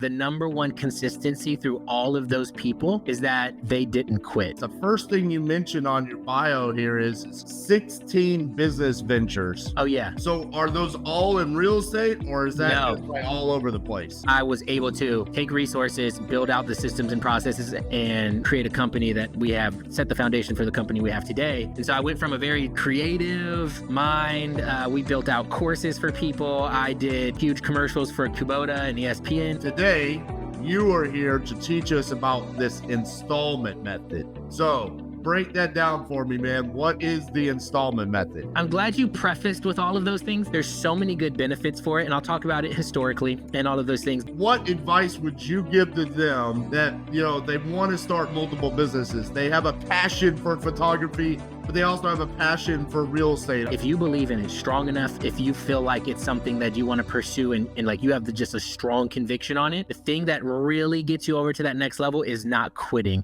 The number one consistency through all of those people is that they didn't quit. The first thing you mention on your bio here is 16 business ventures. Oh yeah. So are those all in real estate, or is that No. just like all over the place? I was able to take resources, build out the systems and processes, and create a company that we have set the foundation for the company we have today. And so I went from a very creative mind. We built out courses for people. I did huge commercials for Kubota and ESPN. Today, you are here to teach us about this installment method. So break that down for me, man. What is the installment method? I'm glad you prefaced with all of those things. There's so many good benefits for it, and I'll talk about it historically and all of those things. What advice would you give to them that, they want to start multiple businesses? They have a passion for photography, but they also have a passion for real estate. If you believe in it strong enough, if you feel like it's something that you want to pursue and like you have just a strong conviction on it, the thing that really gets you over to that next level is not quitting.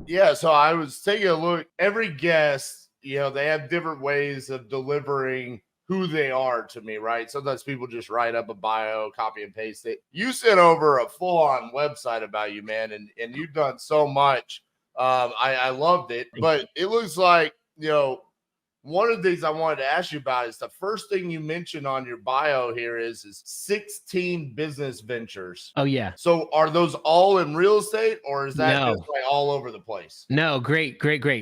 Yeah, so I was taking a look. Every guest, they have different ways of delivering who they are to me, right? Sometimes people just write up a bio, copy and paste it. You sent over a full-on website about you, man, and you've done so much. I loved it, but it looks like, one of the things I wanted to ask you about is the first thing you mentioned on your bio here is 16 business ventures. Oh yeah. So are those all in real estate, or is that just like all over the place? No, great.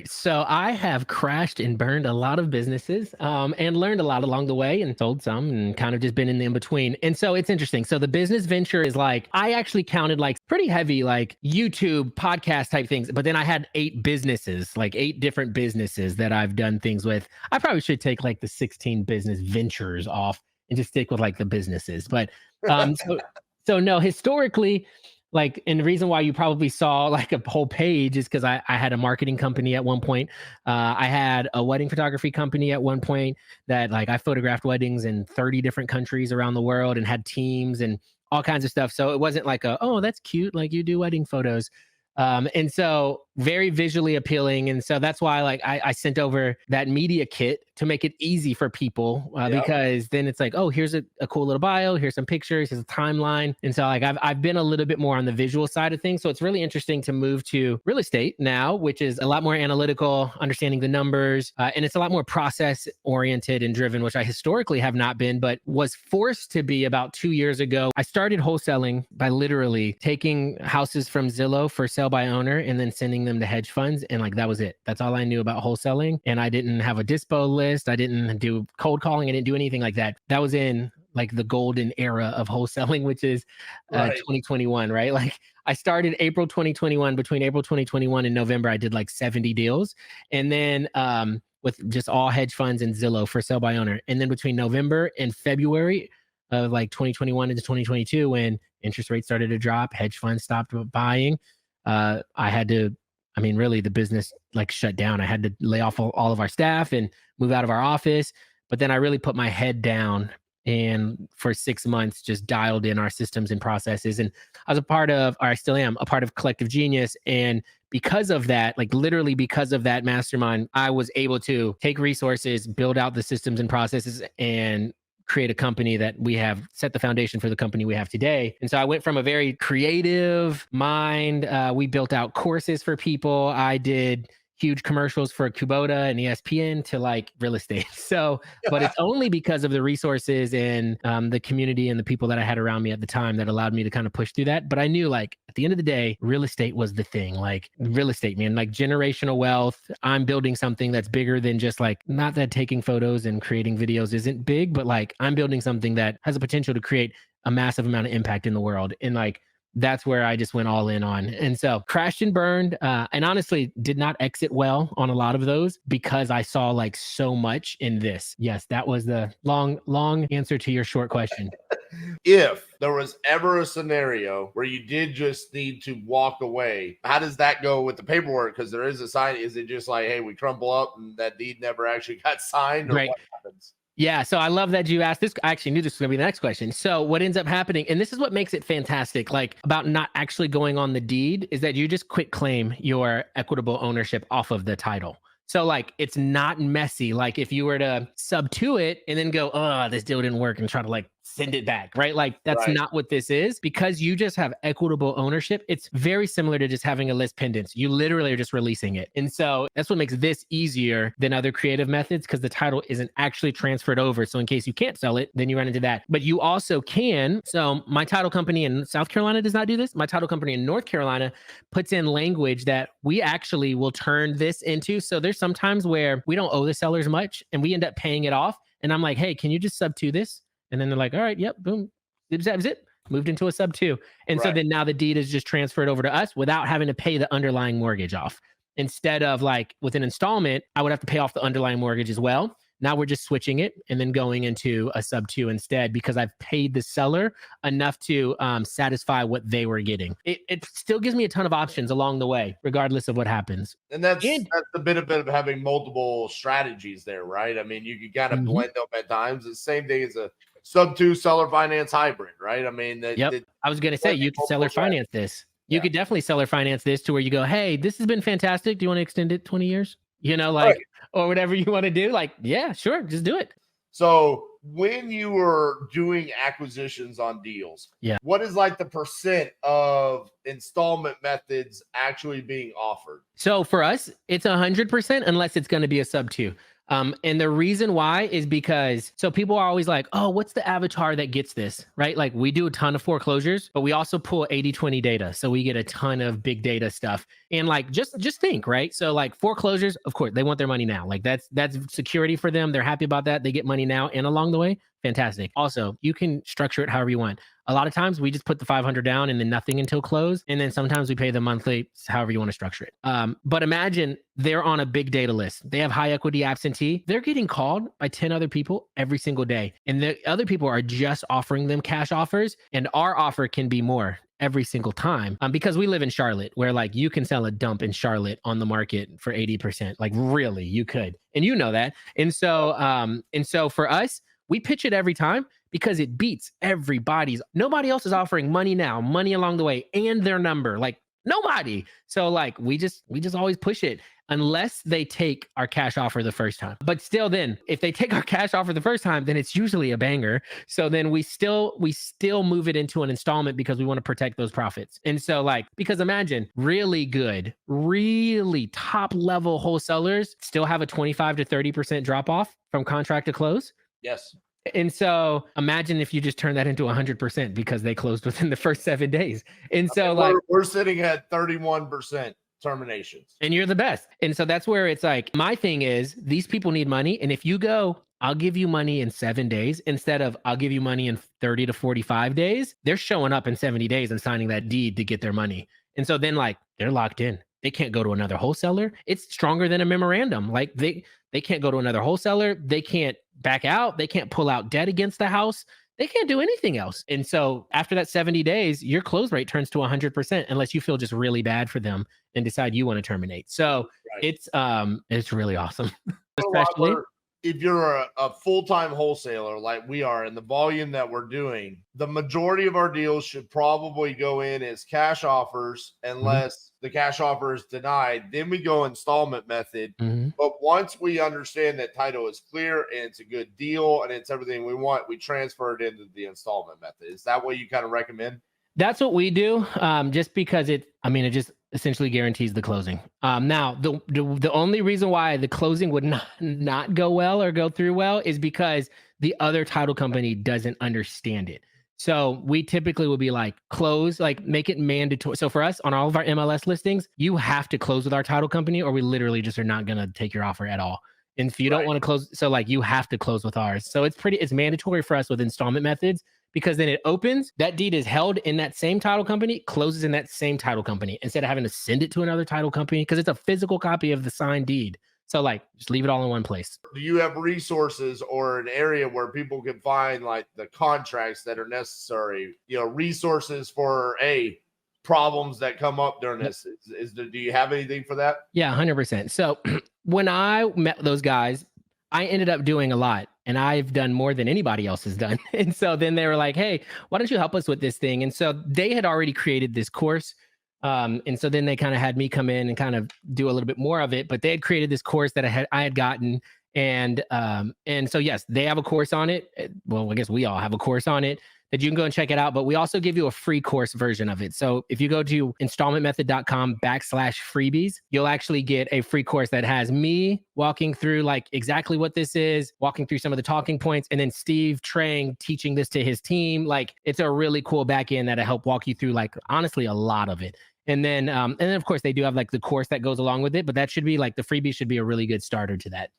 So I have crashed and burned a lot of businesses and learned a lot along the way and sold some and kind of just been in the in-between. And so it's interesting. So the business venture is like, I actually counted like pretty heavy, like YouTube podcast type things, but then I had 8 businesses, like 8 different businesses that I've done things with. I probably should take like the 16 business ventures off and just stick with like the businesses. But so no, historically, like, and the reason why you probably saw like a whole page is because I had a marketing company at one point. I had a wedding photography company at one point that like I photographed weddings in 30 different countries around the world and had teams and all kinds of stuff. So it wasn't like oh, that's cute, like you do wedding photos. And so very visually appealing. And so that's why like I sent over that media kit to make it easy for people because then it's like, oh, here's a cool little bio, here's some pictures, here's a timeline. And so like I've been a little bit more on the visual side of things. So it's really interesting to move to real estate now, which is a lot more analytical, understanding the numbers. And it's a lot more process oriented and driven, which I historically have not been, but was forced to be about 2 years ago. I started wholesaling by literally taking houses from Zillow for sale by owner and then sending them to hedge funds. And like, that was it. That's all I knew about wholesaling. And I didn't have a dispo list. I didn't do cold calling. I didn't do anything like that. That was in like the golden era of wholesaling, which is 2021, right? Like I started April 2021. Between April 2021 and November, I did like 70 deals. And then with just all hedge funds and Zillow for sale by owner. And then between November and February of like 2021 into 2022, when interest rates started to drop, hedge funds stopped buying. I had to, really the business like shut down. I had to lay off all of our staff and move out of our office. But then I really put my head down and for 6 months just dialed in our systems and processes. And I was I still am a part of Collective Genius. And because of that, like literally because of that mastermind, I was able to take resources, build out the systems and processes, and create a company that we have set the foundation for the company we have today. And so I went from a very creative mind. We built out courses for people. I did huge commercials for Kubota and ESPN to like real estate. So, but it's only because of the resources and the community and the people that I had around me at the time that allowed me to kind of push through that. But I knew like at the end of the day, real estate was the thing. Like real estate, man, like generational wealth. I'm building something that's bigger than just like, not that taking photos and creating videos isn't big, but like I'm building something that has the potential to create a massive amount of impact in the world. And like, that's where I just went all in on. And so crashed and burned, and honestly did not exit well on a lot of those because I saw like so much in this. Yes, that was the long answer to your short question. If there was ever a scenario where you did just need to walk away, how does that go with the paperwork? Because there is a sign. Is it just like, hey, we crumple up and that deed never actually got signed, or right. What happens? Yeah, so I love that you asked this. I actually knew this was going to be the next question. So what ends up happening, and this is what makes it fantastic, like about not actually going on the deed, is that you just quit claim your equitable ownership off of the title. So like, it's not messy. Like if you were to sub to it and then go, oh, this deal didn't work and try to like send it back, right? Like that's Right. not what this is. Because you just have equitable ownership, it's very similar to just having a list pendants. You literally are just releasing it. And so that's what makes this easier than other creative methods, because the title isn't actually transferred over. So in case you can't sell it, then you run into that. But you also can. So my title company in South Carolina does not do this. My title company in North Carolina puts in language that we actually will turn this into. So there's sometimes where we don't owe the sellers much and we end up paying it off. And I'm like, hey, can you just sub to this? And then they're like, all right, yep, boom, zip, zap, zip, moved into a sub two. And so Right. then now the deed is just transferred over to us without having to pay the underlying mortgage off. Instead of like with an installment, I would have to pay off the underlying mortgage as well. Now we're just switching it and then going into a sub two instead, because I've paid the seller enough to satisfy what they were getting. It still gives me a ton of options along the way, regardless of what happens. And that's And the benefit of having multiple strategies there, right? I mean, you can kind of Mhm. blend them at times. The same thing as a sub two seller finance hybrid, right? I mean, Yep. I was going to say, you could seller finance this. You Yeah. could definitely seller finance this to where you go, hey, this has been fantastic. Do you want to extend it 20 years? Right. Or whatever you want to do. Like, yeah, sure. Just do it. So when you were doing acquisitions on deals, Yeah. what is like the percent of installment methods actually being offered? So for us, it's 100% unless it's going to be a sub two. And the reason why is because, so people are always like, oh, what's the avatar that gets this, right? Like we do a ton of foreclosures, but we also pull 80/20 data. So we get a ton of big data stuff. And like, just think, right? So like foreclosures, of course, they want their money now. Like that's security for them. They're happy about that. They get money now and along the way. Fantastic. Also, you can structure it however you want. A lot of times we just put the 500 down and then nothing until close. And then sometimes we pay the monthly, however you want to structure it. But imagine they're on a big data list. They have high equity absentee. They're getting called by 10 other people every single day. And the other people are just offering them cash offers. And our offer can be more every single time, because we live in Charlotte, where like you can sell a dump in Charlotte on the market for 80%. Like really, you could. And you know that. And so for us, we pitch it every time because it beats everybody's. Nobody else is offering money now, money along the way, and their number. Like nobody. So like we just always push it unless they take our cash offer the first time. But still, then if they take our cash offer the first time, then it's usually a banger. So then we still move it into an installment because we want to protect those profits. And so like, because imagine really good, really top level wholesalers still have a 25 to 30% drop off from contract to close. Yes. And so imagine if you just turn that into 100% because they closed within the first 7 days. And so like we're sitting at 31% terminations. And you're the best. And so that's where it's like, my thing is these people need money. And if you go, I'll give you money in 7 days instead of I'll give you money in 30 to 45 days, they're showing up in 70 days and signing that deed to get their money. And so then like they're locked in. They can't go to another wholesaler. It's stronger than a memorandum. Like they can't go to another wholesaler. They can't back out. They can't pull out debt against the house. They can't do anything else. And so after that 70 days, your close rate turns to 100% unless you feel just really bad for them and decide you want to terminate. So Right. it's really awesome. Especially if you're a full-time wholesaler like we are, and the volume that we're doing, the majority of our deals should probably go in as cash offers unless the cash offer is denied. Then we go installment method. But once we understand that title is clear and it's a good deal and it's everything we want, we transfer it into the installment method. Is that what you kind of recommend? That's what we do, just because it just essentially guarantees the closing. Now, the only reason why the closing would not go well or go through well is because the other title company doesn't understand it. So we typically would be like, close, like make it mandatory. So for us on all of our MLS listings, you have to close with our title company or we literally just are not going to take your offer at all. And if you don't want to close, so like you have to close with ours. So it's mandatory for us with installment methods, because then it opens, that deed is held in that same title company, closes in that same title company instead of having to send it to another title company, because it's a physical copy of the signed deed. So like just leave it all in one place. Do you have resources or an area where people can find like the contracts that are necessary, resources for problems that come up during this? Do you have anything for that? Yeah, 100%. So when I met those guys, I ended up doing a lot, and I've done more than anybody else has done. And so then they were like, hey, why don't you help us with this thing? And so they had already created this course. And so then they kind of had me come in and kind of do a little bit more of it, but they had created this course that I had gotten, And so yes, they have a course on it. Well, I guess we all have a course on it that you can go and check it out. But we also give you a free course version of it. So if you go to installmentmethod.com/freebies, you'll actually get a free course that has me walking through like exactly what this is, walking through some of the talking points, and then Steve Trang teaching this to his team. Like it's a really cool back end that'll help walk you through like honestly a lot of it. And then of course they do have like the course that goes along with it, but that should be like the freebie should be a really good starter to that.